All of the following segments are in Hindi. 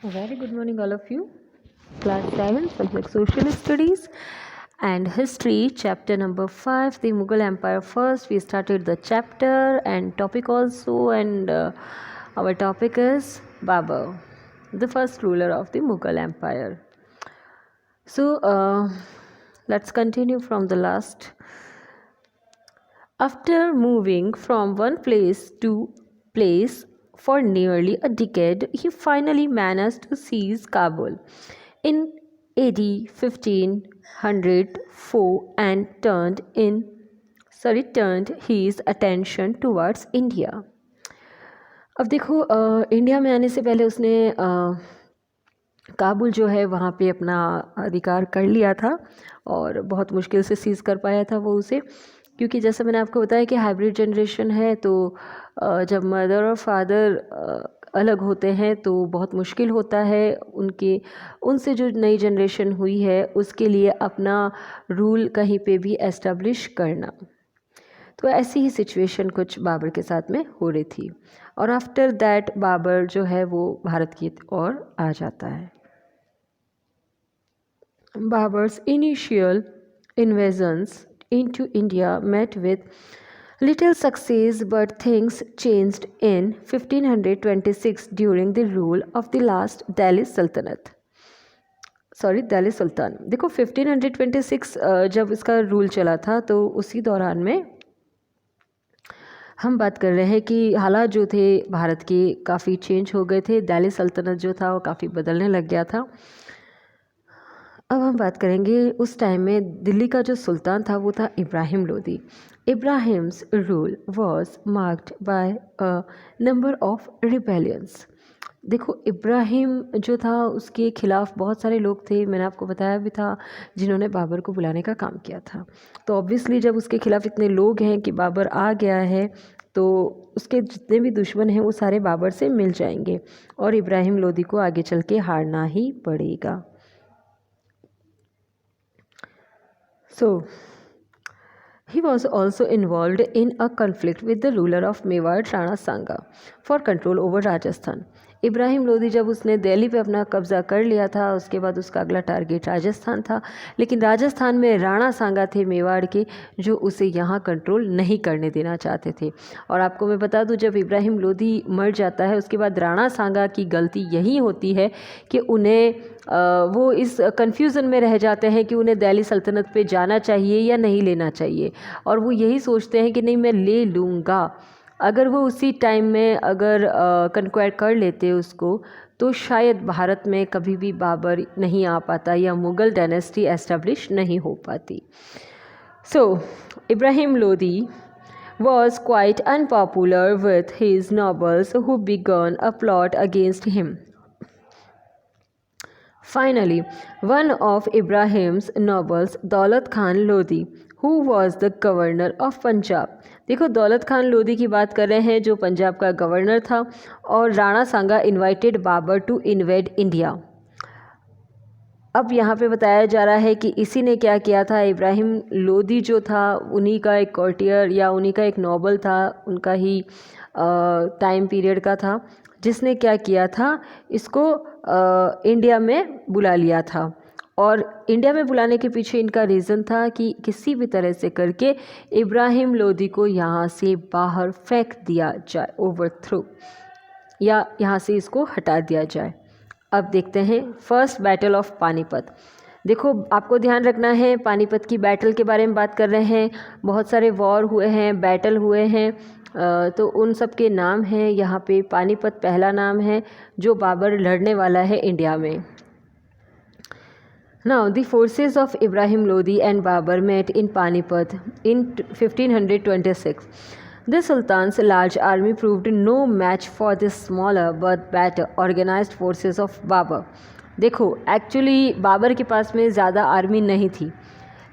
Very good morning, all of you. Class 7, subject Social Studies and History, chapter number 5, the Mughal Empire. First, we started the chapter and topic also, and our topic is Babur, the first ruler of the Mughal Empire. So, let's continue from the last. After moving from one place to place for nearly a decade, he finally managed to seize Kabul in AD 1504 and turned his attention towards India. अब देखो इंडिया में आने से पहले उसने काबुल जो है वहाँ पे अपना अधिकार कर लिया था और बहुत मुश्किल से सीज़ कर पाया था वो उसे, क्योंकि जैसे मैंने आपको बताया कि हाइब्रिड जनरेशन है, तो जब मदर और फादर अलग होते हैं तो बहुत मुश्किल होता है उनसे जो नई जनरेशन हुई है उसके लिए अपना रूल कहीं पे भी एस्टेब्लिश करना। तो ऐसी ही सिचुएशन कुछ बाबर के साथ में हो रही थी और आफ्टर दैट बाबर जो है वो भारत की ओर आ जाता है। Babur's initial invasions into India met with little success, but things changed in 1526 during the rule of the last Delhi Sultanate. Delhi सुल्तान। देखो 1526 जब इसका रूल चला था तो उसी दौरान में हम बात कर रहे हैं कि हालात जो थे भारत के काफ़ी चेंज हो गए थे। दिल्ली सल्तनत जो था वो काफ़ी बदलने लग गया था। अब हम बात करेंगे उस टाइम में दिल्ली का जो सुल्तान था वो था Ibrahim Lodi. Ibrahim's rule was marked by a number of rebellions. देखो इब्राहिम जो था उसके खिलाफ बहुत सारे लोग थे, मैंने आपको बताया भी था, जिन्होंने बाबर को बुलाने का काम किया था। तो ऑब्वियसली जब उसके खिलाफ इतने लोग हैं कि बाबर आ गया है तो उसके जितने भी दुश्मन हैं वो सारे बाबर से मिल जाएंगे और इब्राहिम लोदी को आगे चल के हारना ही पड़ेगा। So, he was also involved in a conflict with the ruler of Mewar, Rana Sanga, for control over Rajasthan. Ibrahim Lodi जब उसने दिल्ली पे अपना कब्ज़ा कर लिया था उसके बाद उसका अगला टारगेट राजस्थान था, लेकिन राजस्थान में राणा सांगा थे मेवाड़ के जो उसे यहाँ कंट्रोल नहीं करने देना चाहते थे। और आपको मैं बता दूँ जब इब्राहिम लोदी मर जाता है उसके बाद राणा सांगा की गलती यही होती है कि उन्हें वो इस कन्फ्यूज़न में रह जाते हैं कि उन्हें दिल्ली सल्तनत पे जाना चाहिए या नहीं लेना चाहिए, और वो यही सोचते हैं कि नहीं मैं ले लूँगा। अगर वो उसी टाइम में अगर कन्क्वायर कर लेते उसको तो शायद भारत में कभी भी बाबर नहीं आ पाता या मुग़ल डायनेस्टी एस्टेब्लिश नहीं हो पाती। सो Ibrahim Lodi was quite unpopular with his nobles who began a plot against him. Finally, one of Ibrahim's nobles, Daulat Khan Lodi, who was the governor of Punjab. देखो दौलत खान लोदी की बात कर रहे हैं जो पंजाब का गवर्नर था, और Rana Sanga invited Babur to invade India. अब यहाँ पे बताया जा रहा है कि इसी ने क्या किया था, इब्राहिम लोदी जो था उन्हीं का एक कॉर्टियर या उन्हीं का एक नॉबल था, उनका ही टाइम पीरियड का था, जिसने क्या किया था इसको इंडिया में बुला लिया था। और इंडिया में बुलाने के पीछे इनका रीज़न था कि किसी भी तरह से करके इब्राहिम लोदी को यहाँ से बाहर फेंक दिया जाए, ओवरथ्रो, या यहाँ से इसको हटा दिया जाए। अब देखते हैं फर्स्ट बैटल ऑफ पानीपत। देखो आपको ध्यान रखना है, पानीपत की बैटल के बारे में बात कर रहे हैं। बहुत सारे वॉर हुए हैं, बैटल हुए हैं, तो उन सब के नाम हैं यहाँ पे। पानीपत पहला नाम है जो बाबर लड़ने वाला है इंडिया में। Now the forces of Ibrahim Lodi and Babur met in Panipat in 1526. The Sultan's large army proved no match for the smaller but better organized forces of Babur. देखो एक्चुअली बाबर के पास में ज़्यादा आर्मी नहीं थी,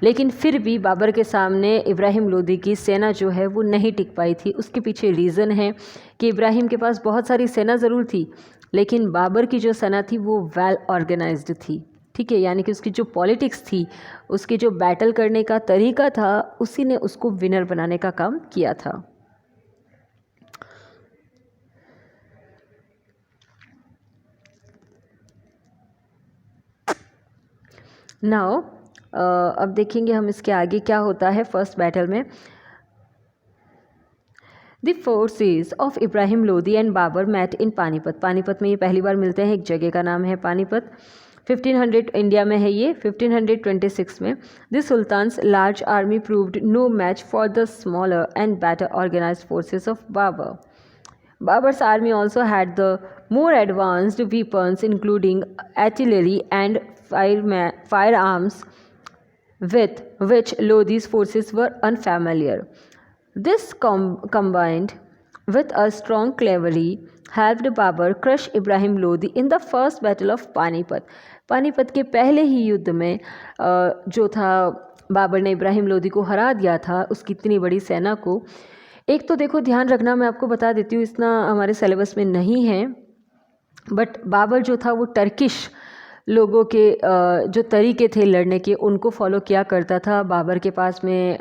लेकिन फिर भी बाबर के सामने इब्राहिम लोदी की सेना जो है वो नहीं टिक पाई थी। उसके पीछे रीज़न है कि इब्राहिम के पास बहुत सारी सेना ज़रूर थी, लेकिन बाबर की जो सेना थी वो वेल ऑर्गेनाइज्ड थी, ठीक है, यानी कि उसकी जो पॉलिटिक्स थी, उसके जो बैटल करने का तरीका था, उसी ने उसको विनर बनाने का काम किया था। नाउ अब देखेंगे हम इसके आगे क्या होता है फर्स्ट बैटल में। The forces of Ibrahim Lodi and Babur met in Panipat. Panipat में ये पहली बार मिलते हैं, एक जगह का नाम है पानीपत। 1500 इंडिया में है ये। 1526 में the sultans large army proved no match for the smaller and better organized forces of Babur. Babur's army also had the more advanced weapons including artillery and firearms with which Lodi's forces were unfamiliar. This combined with a strong cavalry helped Babur crush Ibrahim Lodi in the first battle of Panipat. Panipat के पहले ही युद्ध में जो था बाबर ने इब्राहिम लोदी को हरा दिया था, उसकी इतनी बड़ी सेना को। एक तो देखो ध्यान रखना, मैं आपको बता देती हूँ, इतना हमारे सिलेबस में नहीं है, बट बाबर जो था वो टर्किश लोगों के जो तरीके थे लड़ने के उनको फॉलो किया करता था। बाबर के पास में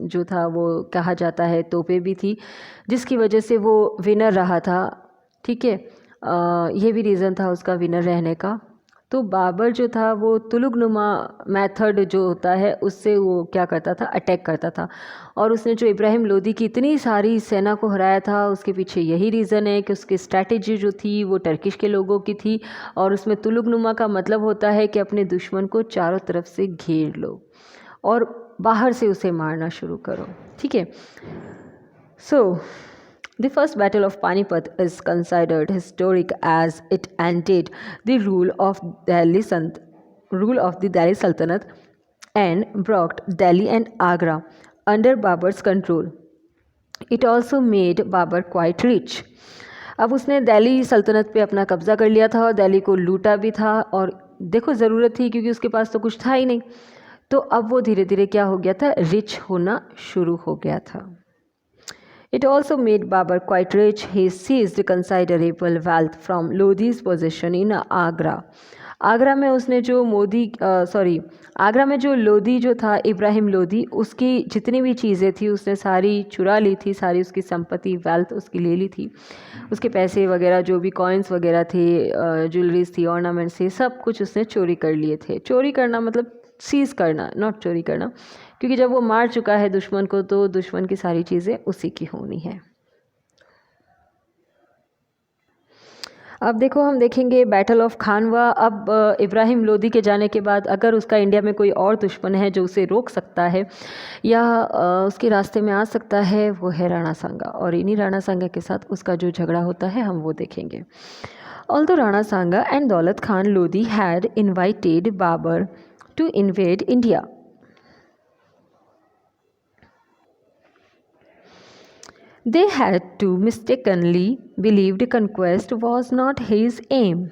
जो था वो कहा जाता है तोपें भी थी, जिसकी वजह से वो विनर रहा था। ठीक है, ये भी रीज़न था उसका विनर रहने का। तो बाबर जो था वो तुलुगनुमा मेथड जो होता है उससे वो क्या करता था, अटैक करता था। और उसने जो इब्राहिम लोदी की इतनी सारी सेना को हराया था, उसके पीछे यही रीज़न है कि उसकी स्ट्रैटेजी जो थी वो टर्किश के लोगों की थी। और उसमें तुलुगनुमा का मतलब होता है कि अपने दुश्मन को चारों तरफ से घेर लो और बाहर से उसे मारना शुरू करो। ठीक है, सो The first battle of Panipat is considered historic as it ended the rule of the Delhi Sultanate and brought Delhi and Agra under Babur's control. It also made Babur quite rich. अब उसने दिल्ली सल्तनत पे अपना कब्ज़ा कर लिया था और दिल्ली को लूटा भी था, और देखो ज़रूरत थी क्योंकि उसके पास तो कुछ था ही नहीं। तो अब वो धीरे धीरे क्या हो गया था, रिच होना शुरू हो गया था। It also made Babur quite rich. He seized considerable wealth from Lodi's possession in Agra. Agra में उसने जो आगरा में जो लोदी जो था इब्राहिम लोदी, उसकी जितनी भी चीज़ें थी उसने सारी चुरा ली थी, सारी उसकी संपत्ति वेल्थ उसकी ले ली थी। उसके पैसे वगैरह जो भी कॉइन्स वगैरह थे, ज्वेलरीज थी, ऑर्नामेंट्स थे, सब कुछ उसने चोरी कर लिए थे। चोरी करना मतलब सीज़ करना, नॉट चोरी करना, क्योंकि जब वो मार चुका है दुश्मन को तो दुश्मन की सारी चीज़ें उसी की होनी है। अब देखो हम देखेंगे बैटल ऑफ खानवा। अब इब्राहिम लोदी के जाने के बाद अगर उसका इंडिया में कोई और दुश्मन है जो उसे रोक सकता है या उसके रास्ते में आ सकता है, वो है राणा सांगा। और इन्हीं राणा सांगा के साथ उसका जो झगड़ा होता है हम वो देखेंगे। Although Rana Sanga and Daulat Khan Lodi had invited Babur to invade India, they had to mistakenly believed conquest was not his aim.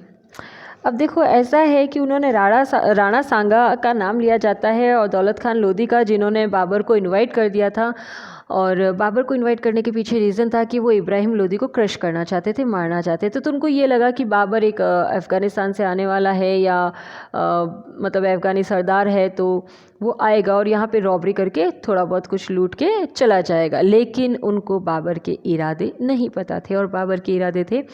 अब देखो ऐसा है कि उन्होंने राणा सांगा का नाम लिया जाता है और दौलत खान लोदी का, जिन्होंने बाबर को इनवाइट कर दिया था। और बाबर को इनवाइट करने के पीछे रीज़न था कि वो इब्राहिम लोदी को क्रश करना चाहते थे, मारना चाहते थे। तो उनको ये लगा कि बाबर एक अफ़गानिस्तान से आने वाला है या मतलब अफ़गानी सरदार है, तो वो आएगा और यहाँ पे रॉबरी करके थोड़ा बहुत कुछ लूट के चला जाएगा। लेकिन उनको बाबर के इरादे नहीं पता थे, और बाबर के इरादे थे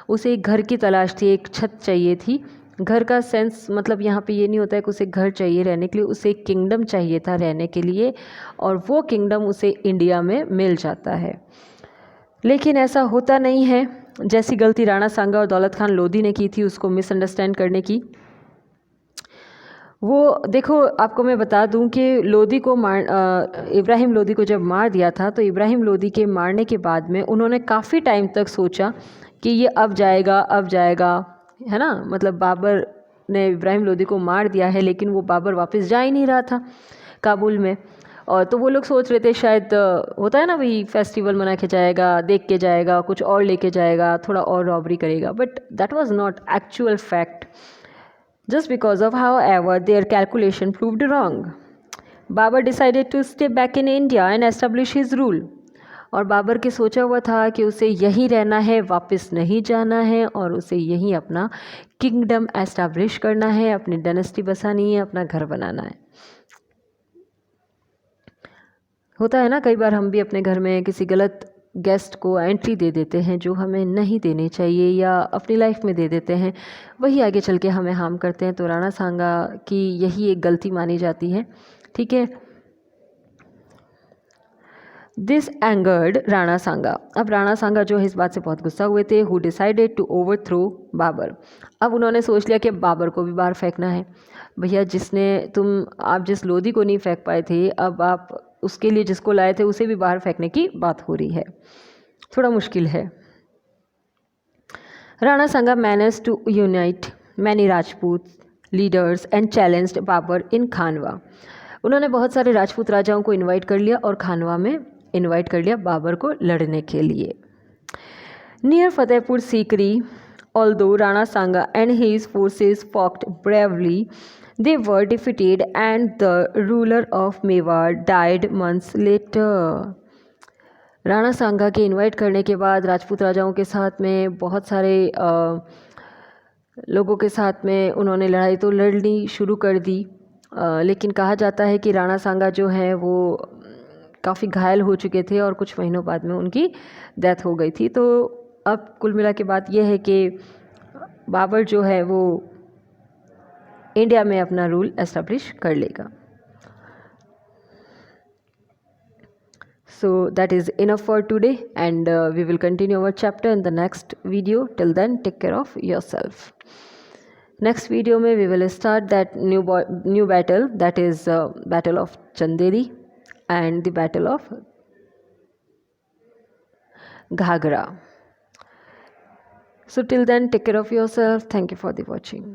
उसे एक घर की तलाश थी, एक छत चाहिए थी। घर का सेंस मतलब यहाँ पे ये नहीं होता है कि उसे घर चाहिए रहने के लिए, उसे एक किंगडम चाहिए था रहने के लिए, और वो किंगडम उसे इंडिया में मिल जाता है। लेकिन ऐसा होता नहीं है। जैसी गलती राणा सांगा और दौलत खान लोदी ने की थी उसको मिसअंडरस्टैंड करने की, वो देखो आपको मैं बता दूं कि लोदी को इब्राहिम लोदी को जब मार दिया था, तो इब्राहिम लोदी के मारने के बाद में उन्होंने काफ़ी टाइम तक सोचा कि ये अब जाएगा, है ना। मतलब बाबर ने इब्राहिम लोदी को मार दिया है, लेकिन वो बाबर वापस जा ही नहीं रहा था काबुल में। और तो वो लोग सोच रहे थे शायद होता है ना भाई, फेस्टिवल मना के जाएगा, देख के जाएगा, कुछ और लेके जाएगा, थोड़ा और रॉबरी करेगा, but that was not actual fact. Just because of however their calculation proved wrong, Babur decided to stay back in India and establish his rule. और बाबर के सोचा हुआ था कि उसे यहीं रहना है, वापस नहीं जाना है, और उसे यहीं अपना किंगडम एस्टैब्लिश करना है, अपनी डायनेस्टी बसानी है, अपना घर बनाना है। होता है ना कई बार हम भी अपने घर में किसी गलत गेस्ट को एंट्री दे देते हैं जो हमें नहीं देनी चाहिए या अपनी लाइफ में दे देते हैं, वही आगे चल के हमें हार्म करते हैं। तो राणा सांगा की यही एक गलती मानी जाती है, ठीक है। दिस एंगर्ड राणा सांगा। अब राणा सांगा जो है इस बात से बहुत गुस्सा हुए थे। Who decided to overthrow Babur. अब उन्होंने सोच लिया कि बाबर को भी बाहर फेंकना है। भैया आप जिस लोधी को नहीं फेंक पाए थे, अब आप उसके लिए जिसको लाए थे उसे भी बाहर फेंकने की बात हो रही है, थोड़ा मुश्किल है। Rana Sanga manage to unite many Rajput leaders and challenged Babur in Khanwa. उन्होंने बहुत सारे राजपूत राजाओं को इनवाइट कर लिया और खानवा में इनवाइट कर लिया बाबर को लड़ने के लिए। Near Fatehpur Sikri, although Rana Sanga and his forces fought bravely, they were defeated and the ruler of Mewar died months later। Rana Sanga के इनवाइट करने के बाद राजपूत राजाओं के साथ में बहुत सारे लोगों के साथ में उन्होंने लड़ाई तो लड़नी शुरू कर दी, लेकिन कहा जाता है कि राणा सांगा जो है वो काफ़ी घायल हो चुके थे और कुछ महीनों बाद में उनकी डेथ हो गई थी। तो अब कुल मिला के बात यह है कि बाबर जो है वो इंडिया में अपना रूल एस्टेब्लिश कर लेगा। So that is enough for today, and we will continue our chapter in the next video. Till then, take care of yourself. Next video में we will start that new battle, that is battle of Chanderi and the battle of Ghagra. So till then, take care of yourself. Thank you for the watching.